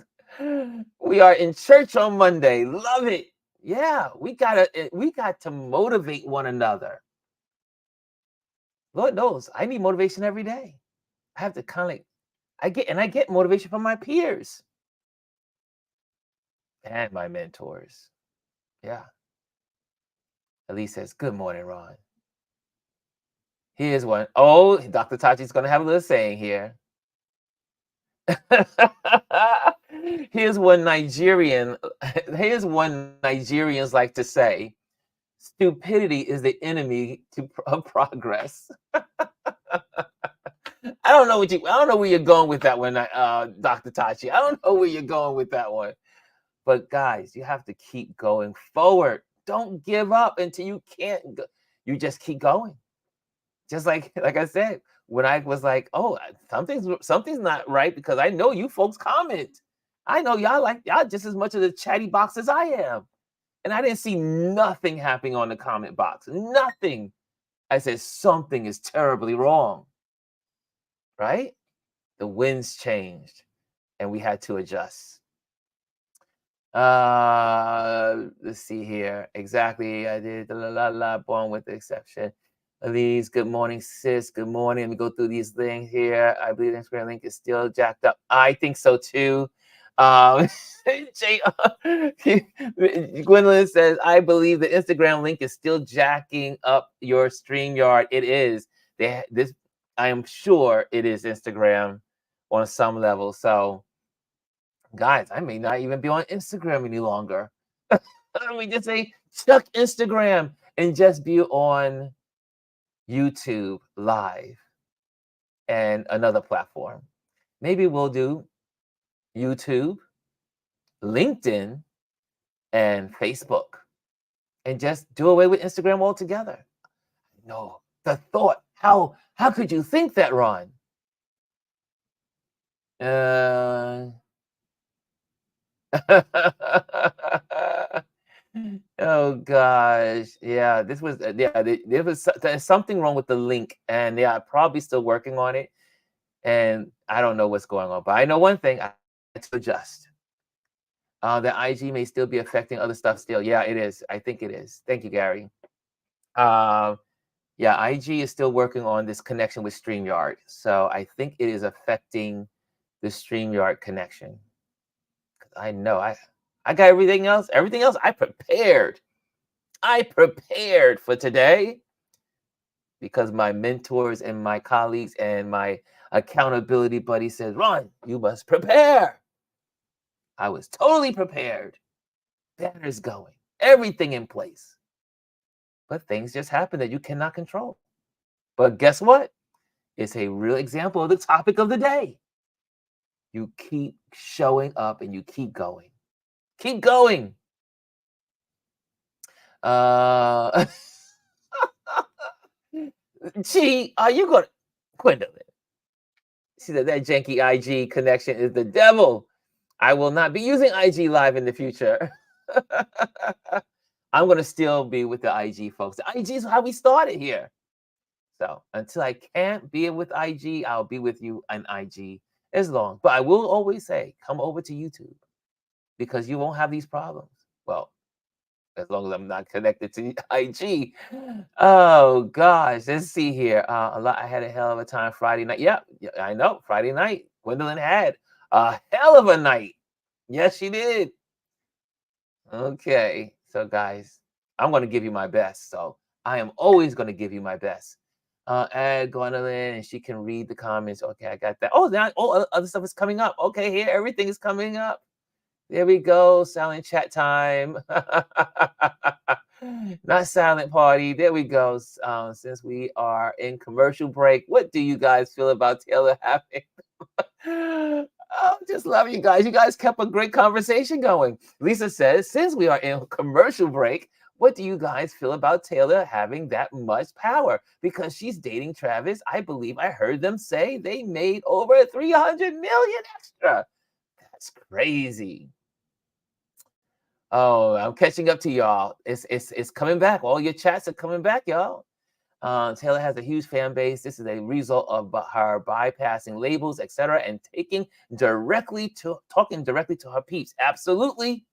Speaker 1: We are in church on Monday. Love it. Yeah, we got to motivate one another. Lord knows, I need motivation every day. I have to kind of I get motivation from my peers and my mentors. Yeah. Elise says, "Good morning, Ron." Here's one. Oh, Dr. Tachi's gonna have a little saying here. Here's one Nigerian. Here's one Nigerians like to say: stupidity is the enemy of progress. I don't know where you're going with that one, Dr. Tachi. I don't know where you're going with that one. But guys, you have to keep going forward. Don't give up until you can't go. You just keep going. Just like I said, when I was like, oh, something's not right because I know you folks comment. I know y'all just as much of the chatty box as I am. And I didn't see nothing happening on the comment box. Nothing. I said something is terribly wrong. Right? The winds changed and we had to adjust. Let's see here. Exactly. I did born with the exception. Elise, good morning, sis. Good morning. Let me go through these things here. I believe the Instagram link is still jacked up. I think so too. Um, Jay, Gwendolyn says, I believe the Instagram link is still jacking up your StreamYard. It is. This, I am sure it is Instagram on some level. So, guys, I may not even be on Instagram any longer. Let me just say, chuck Instagram and just be on YouTube Live and another platform. Maybe we'll do YouTube, LinkedIn, and Facebook, and just do away with Instagram altogether. No, the thought. How could you think that, Ron? Oh gosh, yeah. This was there's something wrong with the link, and yeah, I'm probably still working on it, and I don't know what's going on. But I know one thing: I had to adjust. The IG may still be affecting other stuff still. Yeah, it is. I think it is. Thank you, Gary. Um, yeah, IG is still working on this connection with StreamYard. So I think it is affecting the StreamYard connection. I know I got everything else. Everything else I prepared. I prepared for today because my mentors and my colleagues and my accountability buddy says, Ron, you must prepare. I was totally prepared. Banners going, everything in place. But things just happen that you cannot control. But guess what? It's a real example of the topic of the day. You keep showing up and you keep going. Keep going. Uh, gee, are you going to, Gwendolyn? She said that janky IG connection is the devil. I will not be using IG Live in the future. I'm going to still be with the IG folks. The IG is how we started here. So until I can't be with IG, I'll be with you on IG as long. But I will always say, come over to YouTube because you won't have these problems. Well, as long as I'm not connected to IG. Oh gosh, let's see here. I had a hell of a time Friday night. Yeah, I know. Friday night, Gwendolyn had a hell of a night. Yes, she did. Okay, so guys, I'm going to give you my best. So I am always going to give you my best. Add Gwendolyn, and she can read the comments. Okay, I got that. Oh, now other stuff is coming up. Okay, here everything is coming up. There we go. Silent chat time. Not silent party. There we go. Since we are in commercial break, what do you guys feel about Taylor having? Oh, just love you guys. You guys kept a great conversation going. Lisa says, since we are in commercial break, what do you guys feel about Taylor having that much power? Because she's dating Travis. I believe I heard them say they made over 300 million extra. That's crazy. Oh, I'm catching up to y'all. It's coming back. All your chats are coming back, y'all. Taylor has a huge fan base. This is a result of her bypassing labels, etc., and talking directly to her peeps. Absolutely.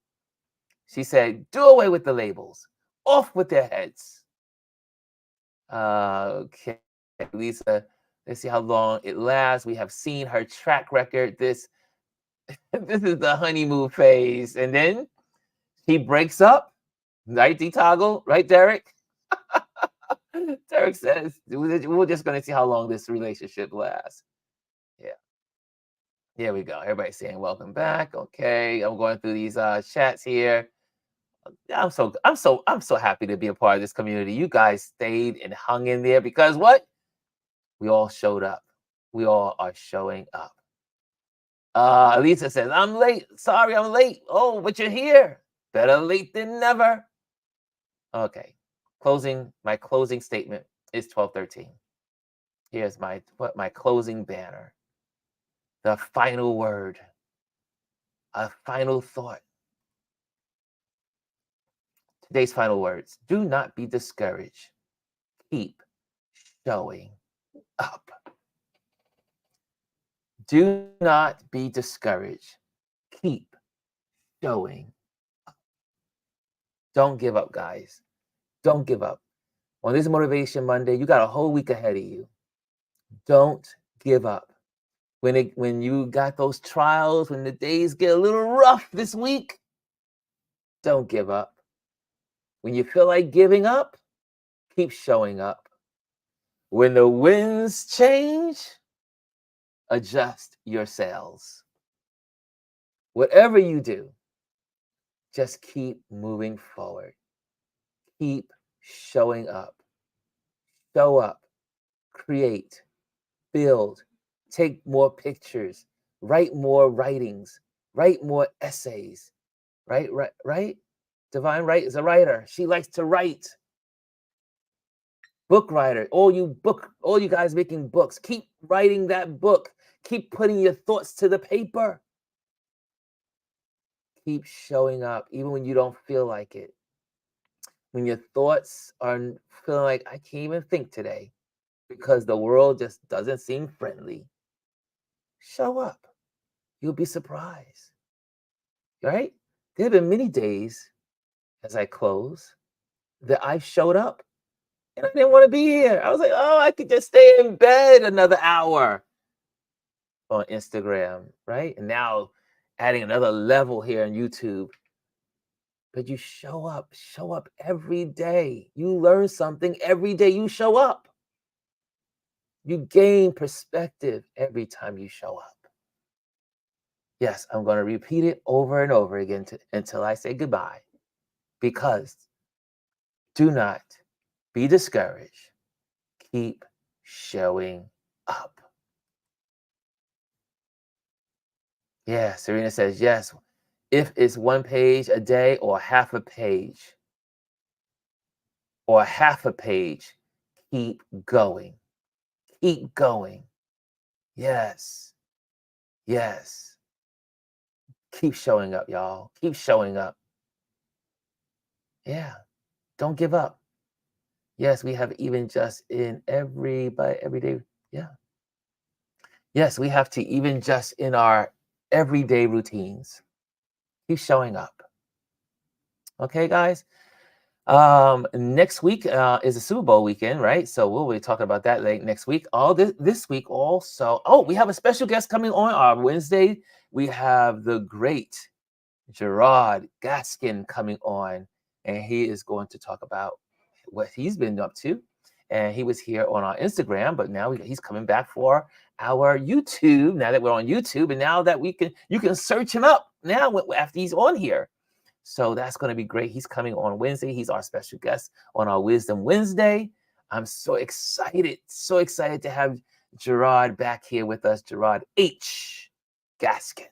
Speaker 1: She said, do away with the labels. Off with their heads. Okay, Lisa, let's see how long it lasts. We have seen her track record. This is the honeymoon phase. And then he breaks up. Right, D-Toggle? Right, Derek? Derek says, we're just going to see how long this relationship lasts. Yeah. Here we go. Everybody's saying welcome back. Okay. I'm going through these chats here. I'm so happy to be a part of this community. You guys stayed and hung in there because what? We all showed up. We all are showing up. Lisa says, I'm late. Sorry, I'm late. Oh, but you're here. Better late than never. Okay. My closing statement is 12:13. Here's my closing banner. The final word. A final thought. Today's final words. Do not be discouraged. Keep showing up. Do not be discouraged. Keep showing up. Don't give up, guys. Don't give up. On this Motivation Monday, you got a whole week ahead of you. Don't give up. When you got those trials, when the days get a little rough this week, don't give up. When you feel like giving up, keep showing up. When the winds change, adjust your sails. Whatever you do, just keep moving forward. Keep showing up. Show up. Create. Build. Take more pictures. Write more writings. Write more essays. Right? Divine Wright is a writer. She likes to write. Book writer. All you guys making books. Keep writing that book. Keep putting your thoughts to the paper. Keep showing up, even when you don't feel like it. When your thoughts are feeling like, I can't even think today because the world just doesn't seem friendly. Show up. You'll be surprised. Right? There have been many days as I close that I showed up and I didn't want to be here. I was like, oh, I could just stay in bed another hour on Instagram, right? And now adding another level here on YouTube. But you show up every day. You learn something every day you show up. You gain perspective every time you show up. Yes, I'm going to repeat it over and over again until I say goodbye. Because do not be discouraged. Keep showing up. Yeah, Serena says, yes, if it's one page a day or half a page, keep going. Keep going. Yes. Yes. Keep showing up, y'all. Keep showing up. Yeah. Don't give up. Yes, we have even just in every day. Yeah. Yes, we have to even just in our everyday routines. Keep showing up. Okay, guys. Next week is a Super Bowl weekend, right? So we'll be talking about that late next week. All this week also. Oh, we have a special guest coming on Wednesday. We have the great Gerard Gaskin coming on, and he is going to talk about what he's been up to. And he was here on our Instagram, but now he's coming back for our YouTube. Now that we're on YouTube, and now that you can search him up now after he's on here. So that's going to be great. He's coming on Wednesday. He's our special guest on our Wisdom Wednesday. I'm so excited to have Gerard back here with us. Gerard H. Gaskin.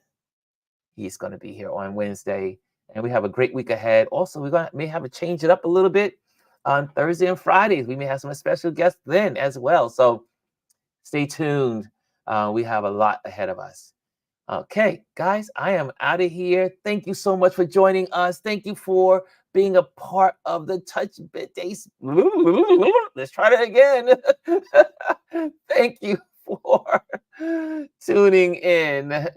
Speaker 1: He's going to be here on Wednesday, and we have a great week ahead. Also, may have to change it up a little bit on Thursday and Fridays. We may have some special guests then as well. So stay tuned. We have a lot ahead of us. Okay, guys, I am out of here. Thank you so much for joining us. Thank you for being a part of the Touch Days. Let's try that again. Thank you for tuning in.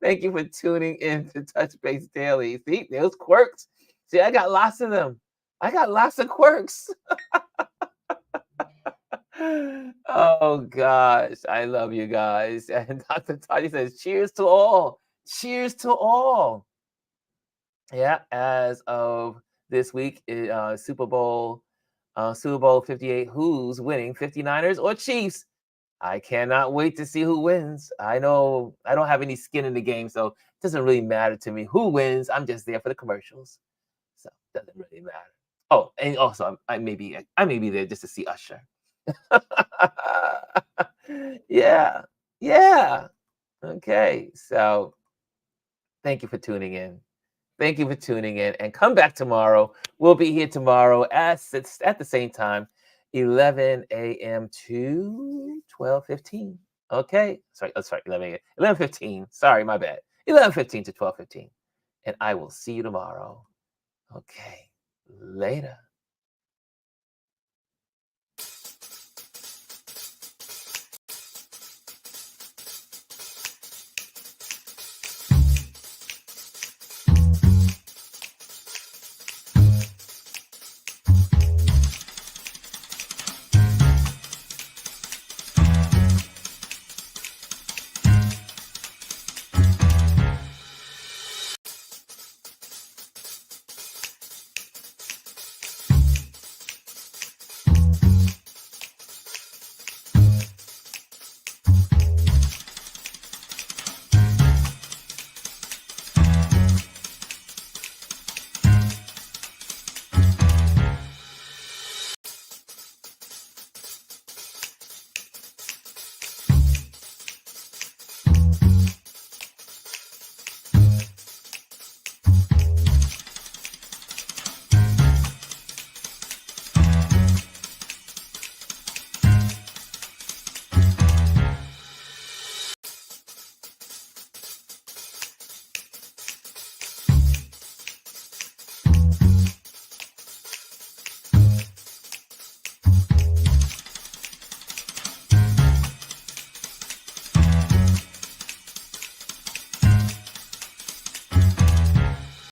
Speaker 1: Thank you for tuning in to Touch Base Daily. See, those quirks. See, I got lots of them. I got lots of quirks. Oh gosh, I love you guys. And Dr. Toddy says, cheers to all. Cheers to all. Yeah, as of this week, Super Bowl 58, who's winning, 59ers or Chiefs? I cannot wait to see who wins. I know I don't have any skin in the game, so it doesn't really matter to me who wins. I'm just there for the commercials. So it doesn't really matter. Oh, and also I may be there just to see Usher. Yeah. Yeah. Okay. So thank you for tuning in. Thank you for tuning in, and come back tomorrow. We'll be here tomorrow at the same time, 11 a.m. to 12:15. Okay. Sorry, 11 a.m. 11:15. Sorry, my bad. 11:15 to 12:15. And I will see you tomorrow. Okay. Later.